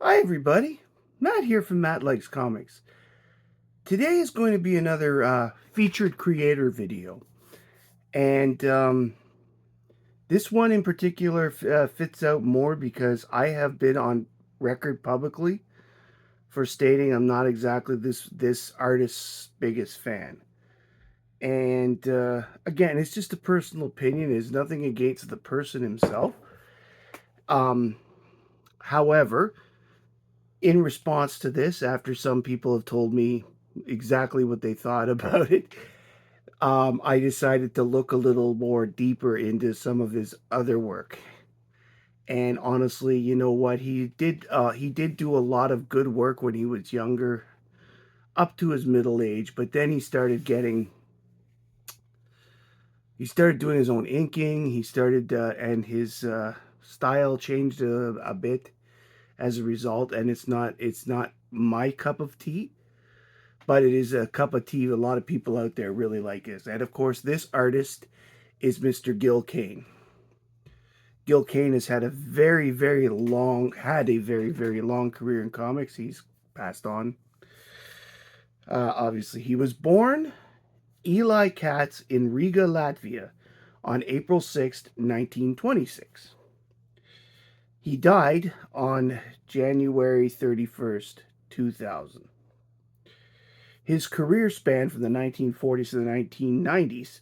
Hi, everybody. Matt here from Matt Likes Comics. Today is going to be another featured creator video. And this one in particular fits out more because I have been on record publicly for stating I'm not exactly this artist's biggest fan. And again, it's just a personal opinion. It's nothing against the person himself. Um, However, in response to this, after some people have told me exactly what they thought about it, I decided to look a little more deeper into some of his other work. And honestly, you know what? He did do a lot of good work when he was younger, up to his middle age. But then he started doing his own inking. He started and his style changed a bit as a result. And it's not my cup of tea, but it is a cup of tea a lot of people out there really like this. And of course, this artist is Mr. Gil Kane. Gil Kane has had a very, very long career in comics. He's passed on. Obviously, he was born Eli Katz in Riga, Latvia, on April 6th, 1926. He died on January 31st, 2000. His career spanned from the 1940s to the 1990s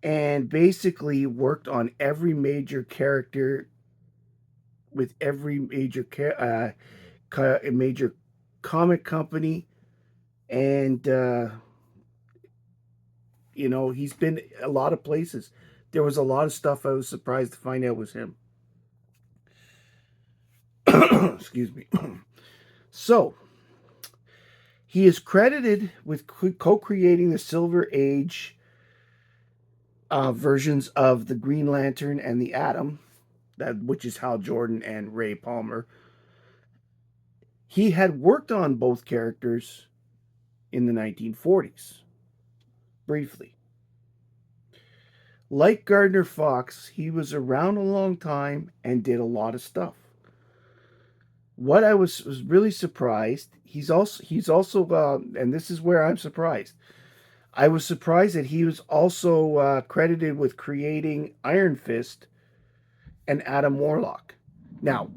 and basically worked on every major character with every major comic company, and he's been a lot of places. There was a lot of stuff I was surprised to find out was him. Excuse me. So he is credited with co-creating the Silver Age versions of the Green Lantern and the Atom, which is Hal Jordan and Ray Palmer. He had worked on both characters in the 1940s, briefly. Like Gardner Fox, he was around a long time and did a lot of stuff. What I was really surprised, he's also and this is where I'm surprised. I was surprised that he was also credited with creating Iron Fist and Adam Warlock. Now,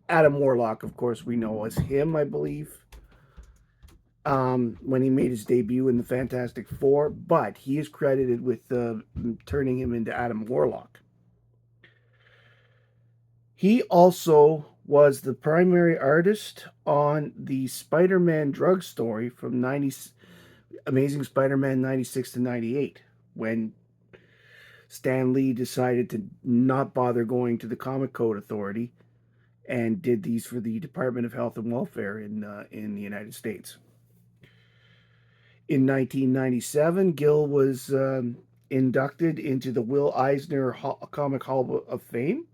Adam Warlock, of course, we know as him, I believe, when he made his debut in the Fantastic Four, but he is credited with turning him into Adam Warlock. He also was the primary artist on the Spider-Man drug story from Amazing Spider-Man 96 to 98, when Stan Lee decided to not bother going to the Comic Code Authority and did these for the Department of Health and Welfare in the United States. In 1997, Gil was inducted into the Will Eisner Comic Hall of Fame,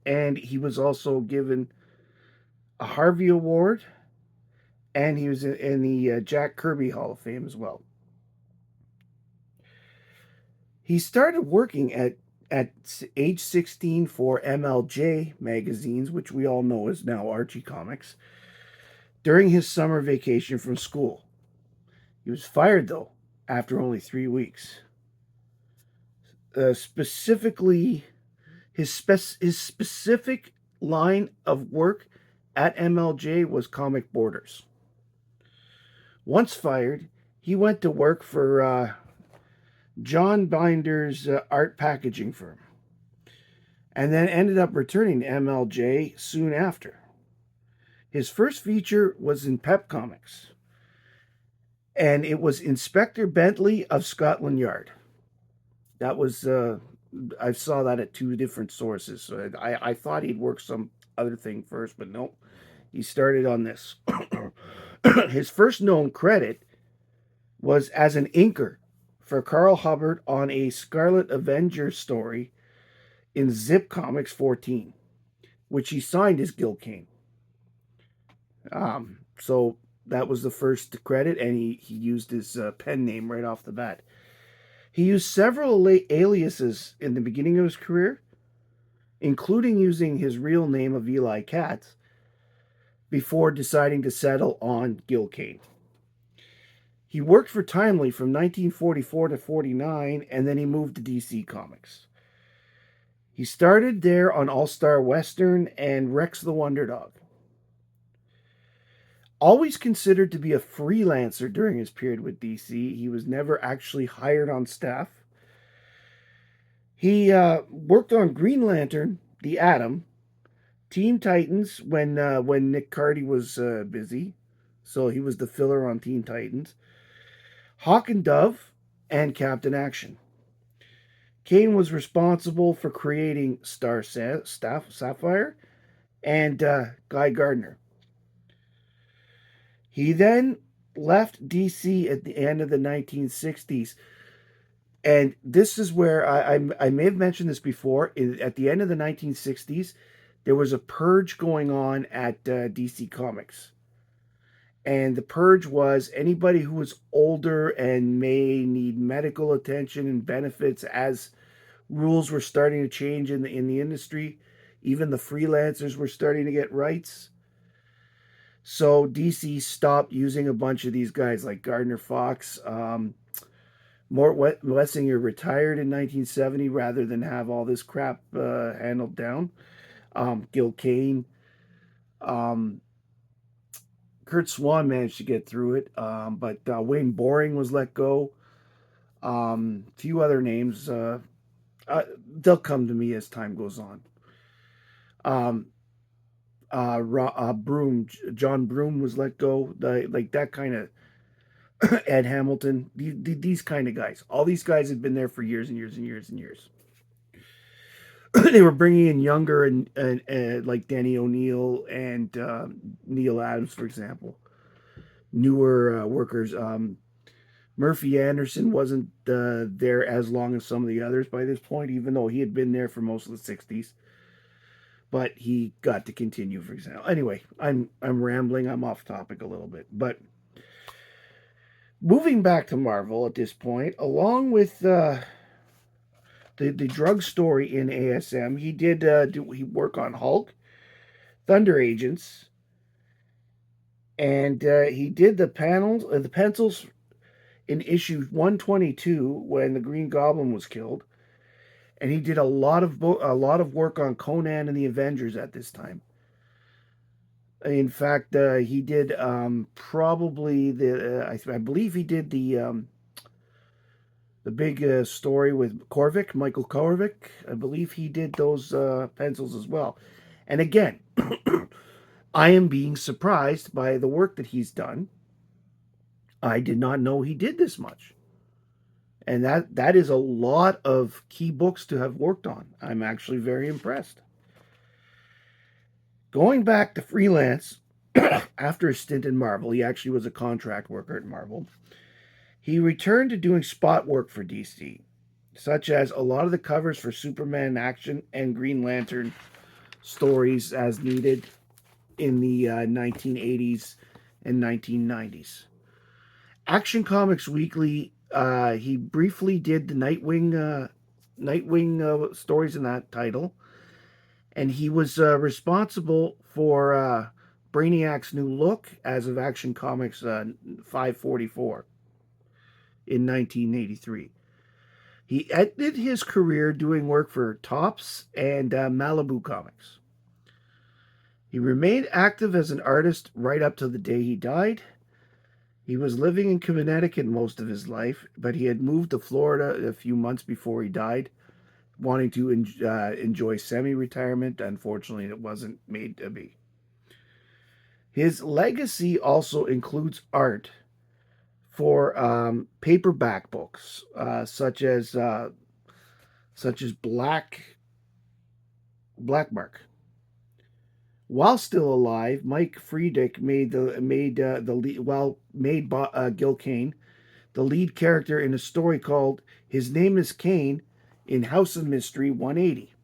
and he was also given a Harvey Award, and he was in the Jack Kirby Hall of Fame as well. He started working at age 16 for MLJ magazines, which we all know is now Archie Comics, during his summer vacation from school. He was fired, though, after only 3 weeks. Specifically, his specific line of work at MLJ was comic borders. Once fired, he went to work for John Binder's art packaging firm, and then ended up returning to MLJ soon after. His first feature was in Pep Comics, and it was Inspector Bentley of Scotland Yard. That was I saw that at two different sources. So I thought he'd work some other thing first, but nope. He started on this. His first known credit was as an inker for Carl Hubbard on a Scarlet Avenger story in Zip Comics 14, which he signed as Gil Kane. So that was the first credit, and he used his pen name right off the bat. He used several aliases in the beginning of his career, including using his real name of Eli Katz, before deciding to settle on Gil Kane. He worked for Timely from 1944 to 49, and then he moved to DC Comics. He started there on All Star Western and Rex the Wonder Dog. Always considered to be a freelancer during his period with DC, he was never actually hired on staff. He worked on Green Lantern, The Atom, Teen Titans when Nick Cardy was busy, so he was the filler on Teen Titans, Hawk and Dove, and Captain Action. Kane was responsible for creating Star Sapphire and Guy Gardner. He then left DC at the end of the 1960s. And this is where I may have mentioned this before. At the end of the 1960s, there was a purge going on at DC Comics. And the purge was anybody who was older and may need medical attention and benefits as rules were starting to change in the industry. Even the freelancers were starting to get rights. So DC stopped using a bunch of these guys like Gardner Fox. Mort Wessinger retired in 1970 rather than have all this crap handled down. Gil Kane. Um, Kurt Swan managed to get through it, but Wayne Boring was let go. A few other names. They'll come to me as time goes on. Um, Broom, John Broom was let go. Like that kind of Ed Hamilton, these kind of guys. All these guys have been there for years and years and years and years. They were bringing in younger and like Danny O'Neill and Neil Adams, for example, newer workers. Murphy Anderson wasn't there as long as some of the others by this point, even though he had been there for most of the 60s. But he got to continue, for example. Anyway, I'm rambling. I'm off topic a little bit, but moving back to Marvel at this point, along with the drug story in ASM, he did he work on Hulk, Thunder Agents, and he did the pencils in issue 122 when the Green Goblin was killed, and he did a lot of work on Conan and the Avengers at this time. In fact, he did probably I believe he did the big story with Korvic, Michael Korvic. I believe he did those pencils as well. And again, I am being surprised by the work that he's done. I did not know he did this much. And that is a lot of key books to have worked on. I'm actually very impressed. Going back to freelance, after a stint in Marvel, he actually was a contract worker at Marvel. He returned to doing spot work for DC, such as a lot of the covers for Superman Action and Green Lantern stories as needed in the 1980s and 1990s. Action Comics Weekly, he briefly did the Nightwing stories in that title, and he was responsible for Brainiac's new look as of Action Comics 544 in 1983. He ended his career doing work for Topps and Malibu Comics. He remained active as an artist right up to the day he died. He was living in Connecticut most of his life, but he had moved to Florida a few months before he died, wanting to enjoy semi-retirement. Unfortunately, it wasn't made to be. His legacy also includes art for paperback books, such as Black Mark. While still alive, Mike Friedrich made Gil Kane the lead character in a story called "His Name Is Kane" in House of Mystery 180.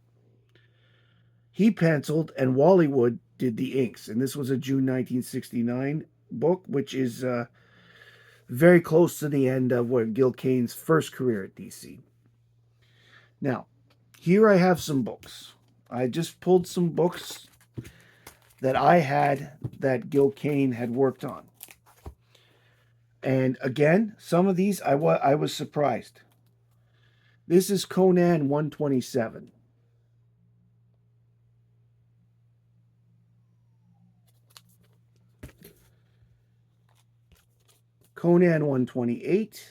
He penciled and Wally Wood did the inks, and this was a June 1969 book, which is very close to the end of Gil Kane's first career at DC. Now, here I have some books. I just pulled some books that I had that Gil Kane had worked on. And again, some of these I was surprised. This is Conan 127. Conan 128.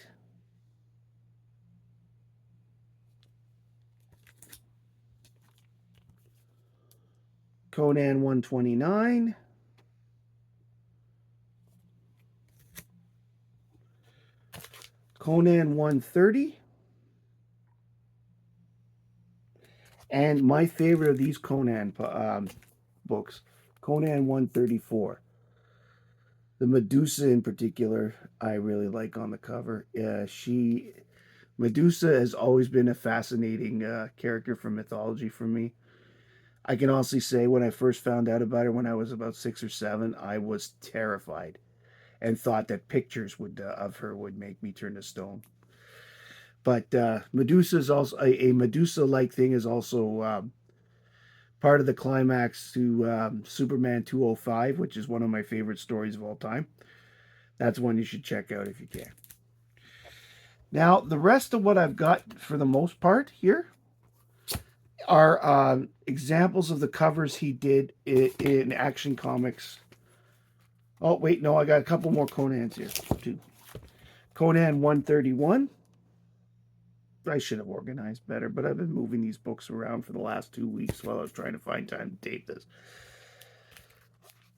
Conan 129. Conan 130. And my favorite of these Conan books, Conan 134. The Medusa in particular, I really like on the cover. Medusa has always been a fascinating character from mythology for me. I can honestly say when I first found out about her when I was about 6 or 7, I was terrified and thought that pictures would of her would make me turn to stone. But Medusa is also a Medusa-like thing is also part of the climax to Superman 205, which is one of my favorite stories of all time. That's one you should check out if you can. Now, the rest of what I've got for the most part here are examples of the covers he did in Action Comics. Oh, wait, no, I got a couple more Conans here, too. Conan 131. I should have organized better, but I've been moving these books around for the last 2 weeks while I was trying to find time to tape this.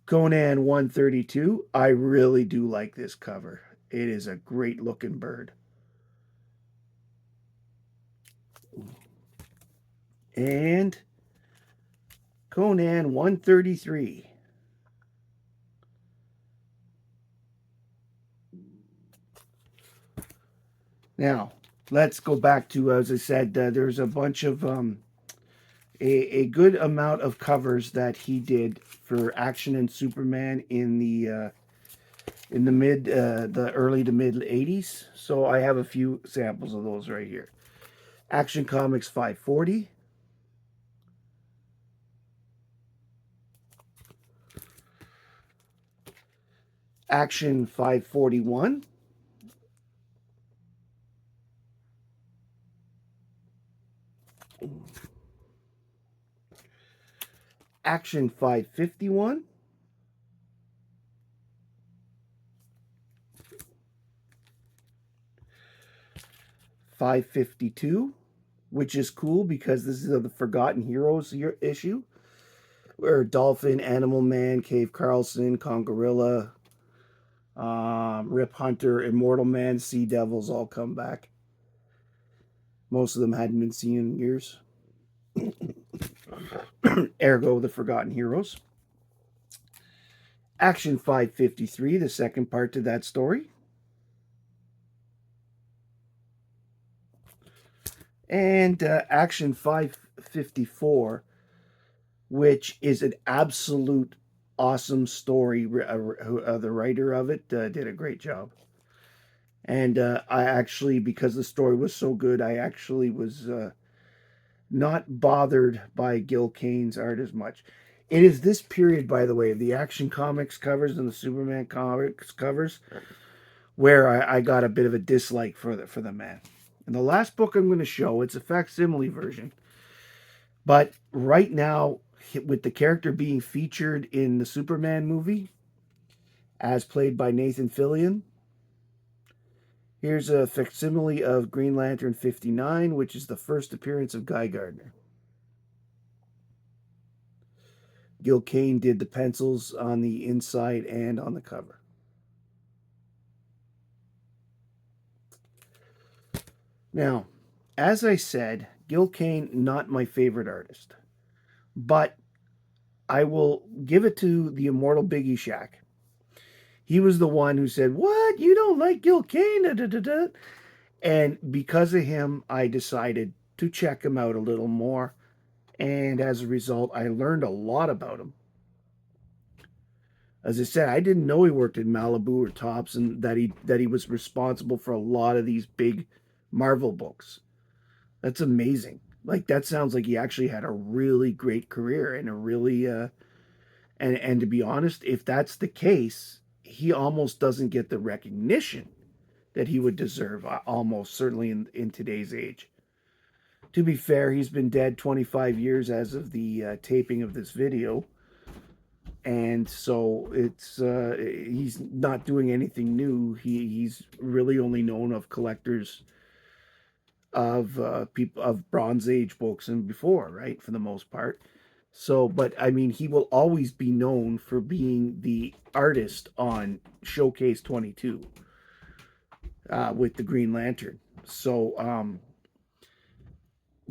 Conan 132. I really do like this cover. It is a great looking bird. And Conan 133. Now, let's go back to, as I said, there's a bunch of, a good amount of covers that he did for Action and Superman in the the early to mid 80s. So I have a few samples of those right here. Action Comics 540. Action 541. Action 551. $552, which is cool because this is the Forgotten Heroes issue, where Dolphin, Animal Man, Cave Carlson, Congorilla, Rip Hunter, Immortal Man, Sea Devils all come back. Most of them hadn't been seen in years. Ergo, the Forgotten Heroes. Action 553, the second part to that story. And Action 554, which is an absolute awesome story. The writer of it did a great job. And I actually, because the story was so good, I actually was not bothered by Gil Kane's art as much. It is this period, by the way, the Action Comics covers and the Superman comics covers, where I got a bit of a dislike for the man. And the last book I'm going to show, it's a facsimile version. But right now, with the character being featured in the Superman movie, as played by Nathan Fillion, here's a facsimile of Green Lantern 59, which is the first appearance of Guy Gardner. Gil Kane did the pencils on the inside and on the cover. Now, as I said, Gil Kane, not my favorite artist, but I will give it to the immortal Biggie Shack. He was the one who said, "What? You don't like Gil Kane?" Da, da, da, da. And because of him, I decided to check him out a little more. And as a result, I learned a lot about him. As I said, I didn't know he worked in Malibu or Tops, and that he was responsible for a lot of these big Marvel books. That's amazing. Like that sounds like he actually had a really great career and a really and to be honest, if that's the case, he almost doesn't get the recognition that he would deserve, almost certainly in today's age. To be fair, he's been dead 25 years as of the taping of this video, and so it's he's not doing anything new. He's really only known of collectors of people of Bronze Age books and before, right, for the most part. So, but I mean, he will always be known for being the artist on Showcase 22 with the Green Lantern. So,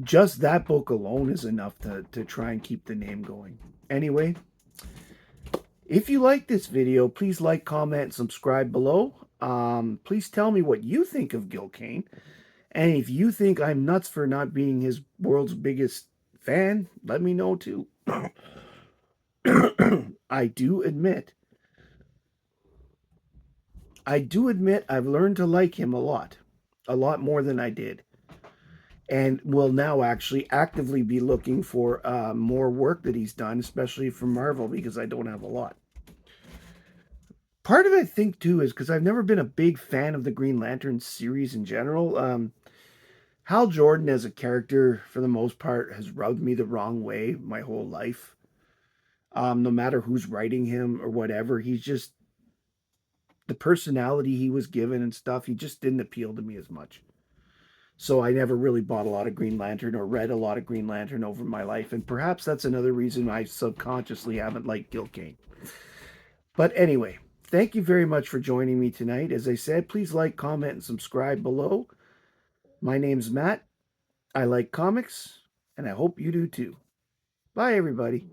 just that book alone is enough to try and keep the name going. Anyway, if you like this video, please like, comment, subscribe below. Please tell me what you think of Gil Kane. And if you think I'm nuts for not being his world's biggest fan, let me know too. I do admit I've learned to like him a lot more than I did, and will now actually actively be looking for more work that he's done, especially for Marvel, because I don't have a lot. Part of it, I think, too, is because I've never been a big fan of the Green Lantern series in general. Hal Jordan as a character, for the most part, has rubbed me the wrong way my whole life. No matter who's writing him or whatever, he's just the personality he was given and stuff. He just didn't appeal to me as much. So I never really bought a lot of Green Lantern or read a lot of Green Lantern over my life, and perhaps that's another reason I subconsciously haven't liked Gil Kane. But anyway, thank you very much for joining me tonight. As I said, please like, comment, and subscribe below. My name's Matt. I like comics, and I hope you do too. Bye, everybody.